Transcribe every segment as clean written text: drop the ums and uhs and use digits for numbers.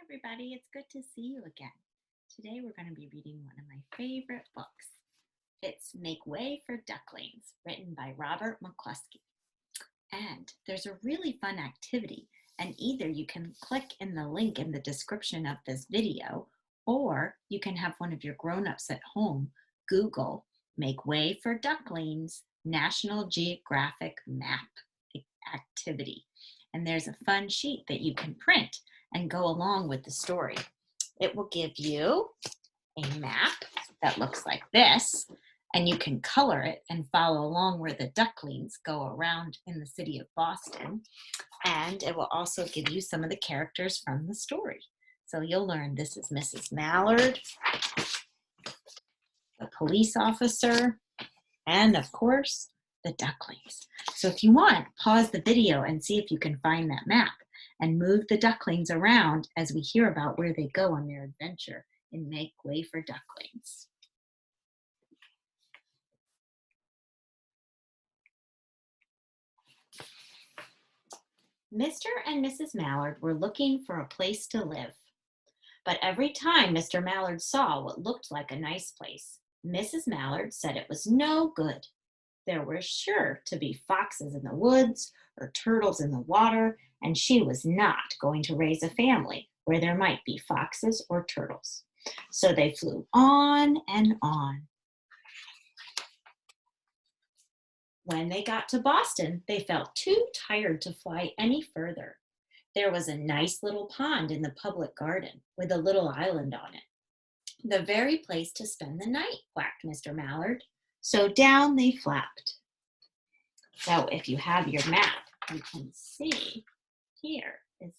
everybody, it's good to see you again. Today we're going to be reading one of my favorite books. It's Make Way for Ducklings, written by Robert McCloskey. And there's a really fun activity, and either you can click in the link in the description of this video, or you can have one of your grown-ups at home Google Make Way for Ducklings National Geographic Map activity. And there's a fun sheet that you can print and go along with the story. It will give you a map that looks like this, and you can color it and follow along where the ducklings go around in the city of Boston. And it will also give you some of the characters from the story. So you'll learn this is Mrs. Mallard, the police officer, and of course, the ducklings. So if you want, pause the video and see if you can find that map and move the ducklings around as we hear about where they go on their adventure in Make Way for Ducklings. Mr. and Mrs. Mallard were looking for a place to live. But every time Mr. Mallard saw what looked like a nice place, Mrs. Mallard said it was no good. There were sure to be foxes in the woods or turtles in the water, and she was not going to raise a family where there might be foxes or turtles. So they flew on and on. When they got to Boston, they felt too tired to fly any further. There was a nice little pond in the public garden with a little island on it. The very place to spend the night, quacked Mr. Mallard. So down they flapped. So if you have your map, you can see here is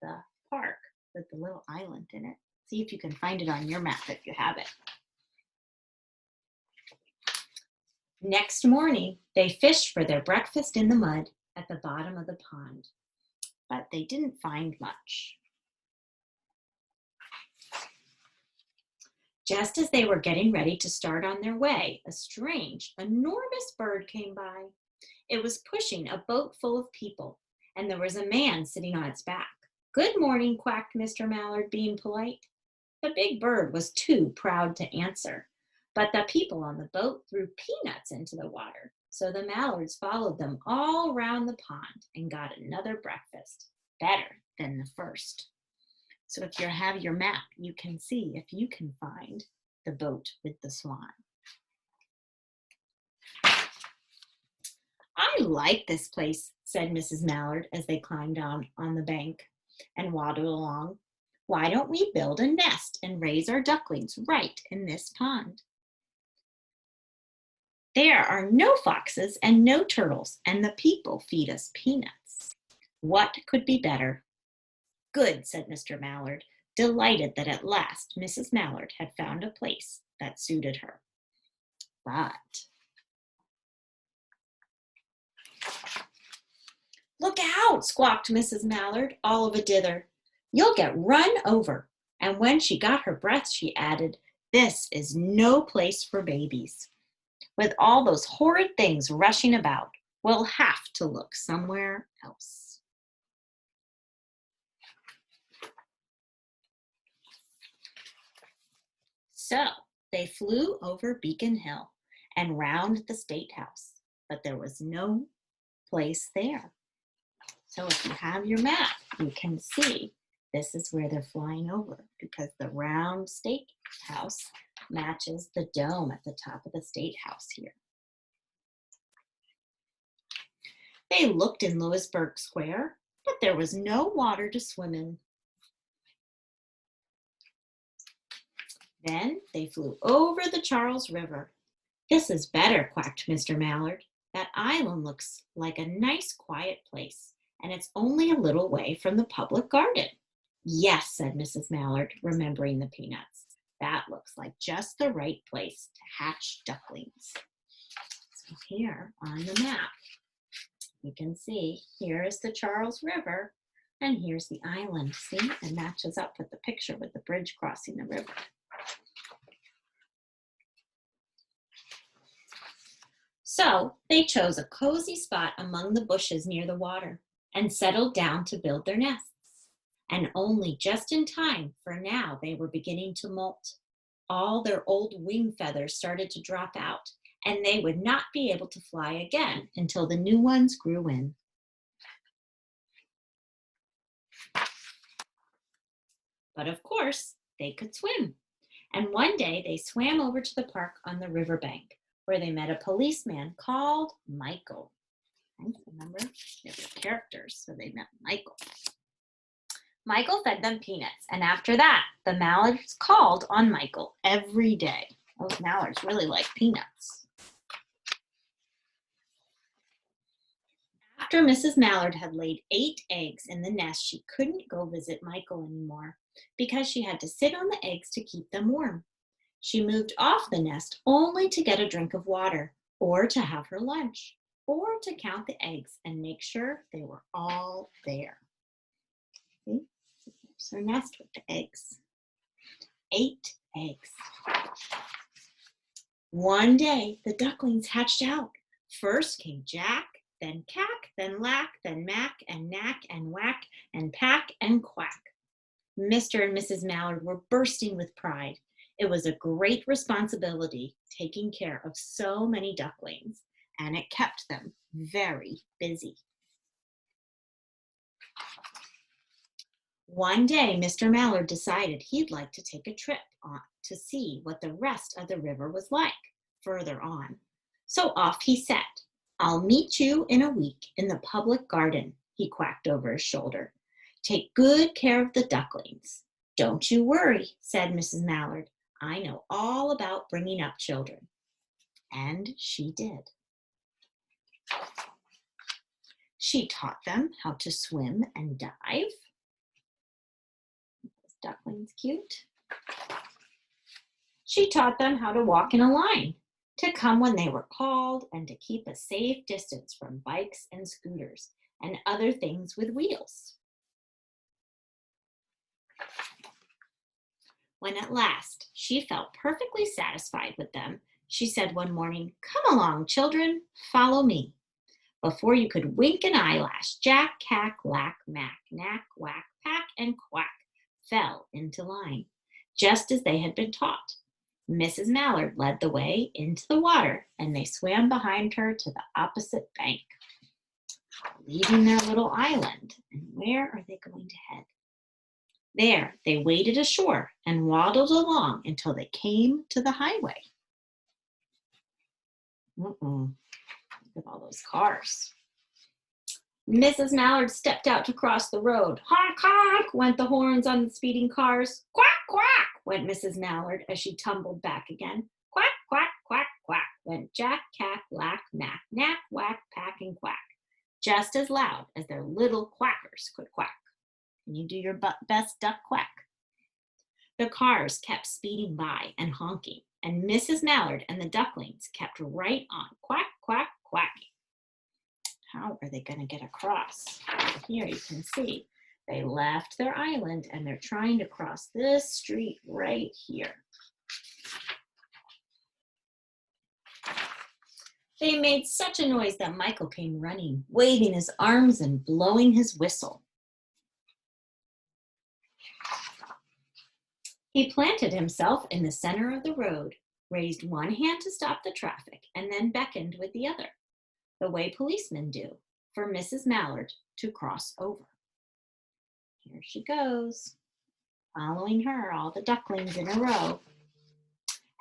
the park with the little island in it. See if you can find it on your map if you have it. Next morning, they fished for their breakfast in the mud at the bottom of the pond, but they didn't find much. Just as they were getting ready to start on their way, a strange, enormous bird came by. It was pushing a boat full of people, and there was a man sitting on its back. Good morning, quacked Mr. Mallard, being polite. The big bird was too proud to answer, but the people on the boat threw peanuts into the water, so the Mallards followed them all round the pond and got another breakfast, better than the first. So if you have your map, you can see if you can find the boat with the swan. I like this place, said Mrs. Mallard as they climbed on the bank and waddled along. Why don't we build a nest and raise our ducklings right in this pond? There are no foxes and no turtles, and the people feed us peanuts. What could be better? Good, said Mr. Mallard, delighted that at last Mrs. Mallard had found a place that suited her. But look out, squawked Mrs. Mallard, all of a dither. You'll get run over. And when she got her breath, she added, this is no place for babies. With all those horrid things rushing about, we'll have to look somewhere else. So they flew over Beacon Hill and round the State House, but there was no place there. So if you have your map, you can see this is where they're flying over because the round State House matches the dome at the top of the State House here. They looked in Louisburg Square, but there was no water to swim in. Then they flew over the Charles River. This is better, quacked Mr. Mallard. That island looks like a nice, quiet place, and it's only a little way from the public garden. Yes, said Mrs. Mallard, remembering the peanuts. That looks like just the right place to hatch ducklings. So here on the map, you can see here is the Charles River, and here's the island. See, it matches up with the picture with the bridge crossing the river. So they chose a cozy spot among the bushes near the water and settled down to build their nests. and only just in time, for now they were beginning to molt. All their old wing feathers started to drop out, and they would not be able to fly again until the new ones grew in. But of course, they could swim. And one day they swam over to the park on the riverbank, where they met a policeman called Michael. Remember, they were characters, so they met Michael. Michael fed them peanuts, and after that, the mallards called on Michael every day. Those mallards really like peanuts. After Mrs. Mallard had laid 8 eggs in the nest, she couldn't go visit Michael anymore because she had to sit on the eggs to keep them warm. She moved off the nest only to get a drink of water, or to have her lunch, or to count the eggs and make sure they were all there. See? There's her nest with the eggs. 8 eggs. One day, the ducklings hatched out. First came Jack, then Cack, then Lack, then Mack, and Knack, and Whack, and Pack, and Quack. Mr. and Mrs. Mallard were bursting with pride. It was a great responsibility taking care of so many ducklings, and it kept them very busy. One day, Mr. Mallard decided he'd like to take a trip to see what the rest of the river was like further on. So off he set. "I'll meet you in a week in the public garden," he quacked over his shoulder. "Take good care of the ducklings." "Don't you worry," said Mrs. Mallard. "I know all about bringing up children." And she did. She taught them how to swim and dive. This duckling's cute. She taught them how to walk in a line, to come when they were called, and to keep a safe distance from bikes and scooters and other things with wheels. When at last she felt perfectly satisfied with them, she said one morning, "Come along, children, follow me." Before you could wink an eyelash, Jack, Cack, Lack, Mack, Knack, Whack, Pack, and Quack fell into line, just as they had been taught. Mrs. Mallard led the way into the water, and they swam behind her to the opposite bank, leaving their little island. And where are they going to head? There, they waded ashore and waddled along until they came to the highway. Look at all those cars. Mrs. Mallard stepped out to cross the road. "Honk, honk," went the horns on the speeding cars. "Quack, quack," went Mrs. Mallard as she tumbled back again. "Quack, quack, quack, quack," went Jack, Cack, Lack, Mack, Knack, Whack, Pack, and Quack, just as loud as their little quackers could quack. Can you do your best duck quack? The cars kept speeding by and honking, and Mrs. Mallard and the ducklings kept right on, quack, quack, quacking. How are they going to get across? Here you can see they left their island and they're trying to cross this street right here. They made such a noise that Michael came running, waving his arms and blowing his whistle. He planted himself in the center of the road, raised one hand to stop the traffic, and then beckoned with the other, the way policemen do, for Mrs. Mallard to cross over. Here she goes, following her, all the ducklings in a row.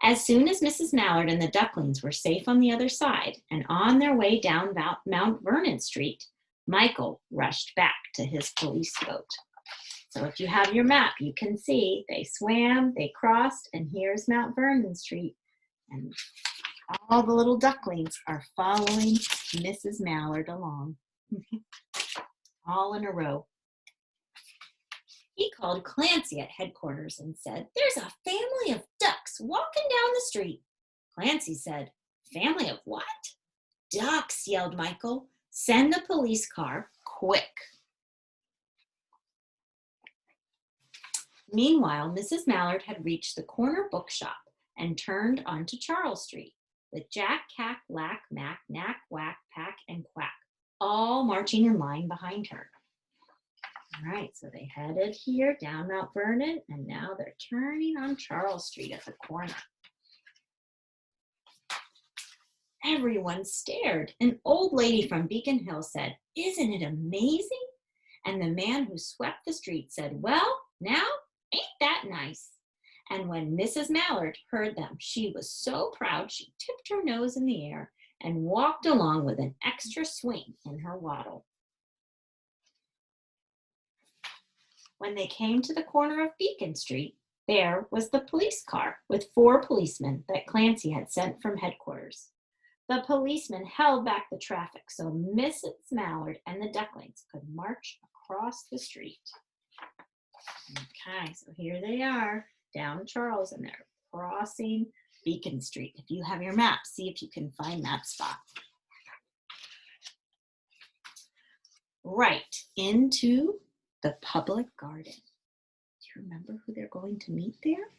As soon as Mrs. Mallard and the ducklings were safe on the other side and on their way down Mount Vernon Street, Michael rushed back to his police boat. So if you have your map, you can see they swam, they crossed, and here's Mount Vernon Street. And all the little ducklings are following Mrs. Mallard along, all in a row. He called Clancy at headquarters and said, "There's a family of ducks walking down the street." Clancy said, "Family of what?" "Ducks," yelled Michael. "Send a police car, quick." Meanwhile, Mrs. Mallard had reached the corner bookshop and turned onto Charles Street, with Jack, Cack, Lack, Mack, Knack, Whack, Pack, and Quack all marching in line behind her. All right, so they headed here down Mount Vernon, and now they're turning on Charles Street at the corner. Everyone stared. An old lady from Beacon Hill said, "Isn't it amazing?" And the man who swept the street said, "Well, now, ain't that nice?" And when Mrs. Mallard heard them, she was so proud she tipped her nose in the air and walked along with an extra swing in her waddle. When they came to the corner of Beacon Street, there was the police car with 4 policemen that Clancy had sent from headquarters. The policemen held back the traffic so Mrs. Mallard and the Ducklings could march across the street. Okay, so here they are down Charles, and they're crossing Beacon Street. If you have your map, see if you can find that spot. Right into the public garden. Do you remember who they're going to meet there?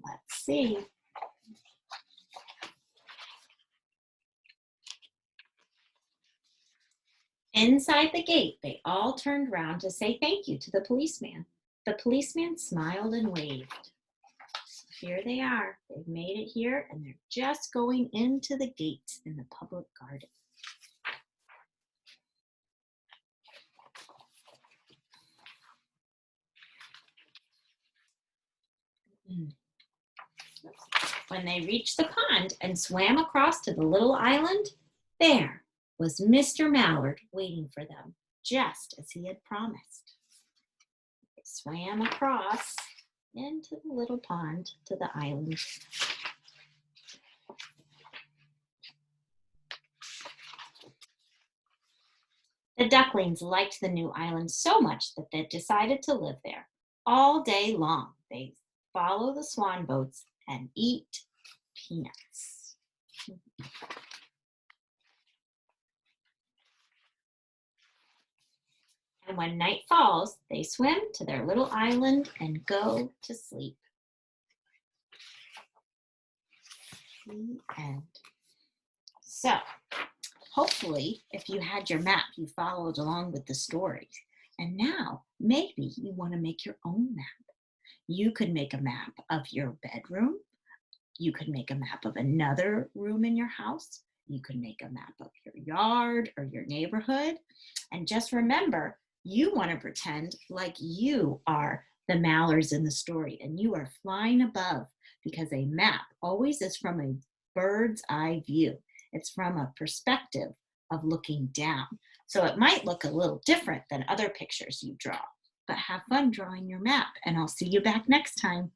Let's see. Inside the gate, they all turned round to say thank you to the policeman. The policeman smiled and waved. Here they are. They've made it here, and they're just going into the gates in the public garden. When they reached the pond and swam across to the little island, there was Mr. Mallard waiting for them, just as he had promised. They swam across into the little pond to the island. The ducklings liked the new island so much that they decided to live there. All day long, they follow the swan boats and eat peanuts. And when night falls, they swim to their little island and go to sleep. The end. So, hopefully, if you had your map, you followed along with the stories. And now, maybe you want to make your own map. You could make a map of your bedroom. You could make a map of another room in your house. You could make a map of your yard or your neighborhood. And just remember, you want to pretend like you are the Mallards in the story and you are flying above, because a map always is from a bird's eye view. It's from a perspective of looking down. So it might look a little different than other pictures you draw, but have fun drawing your map, and I'll see you back next time.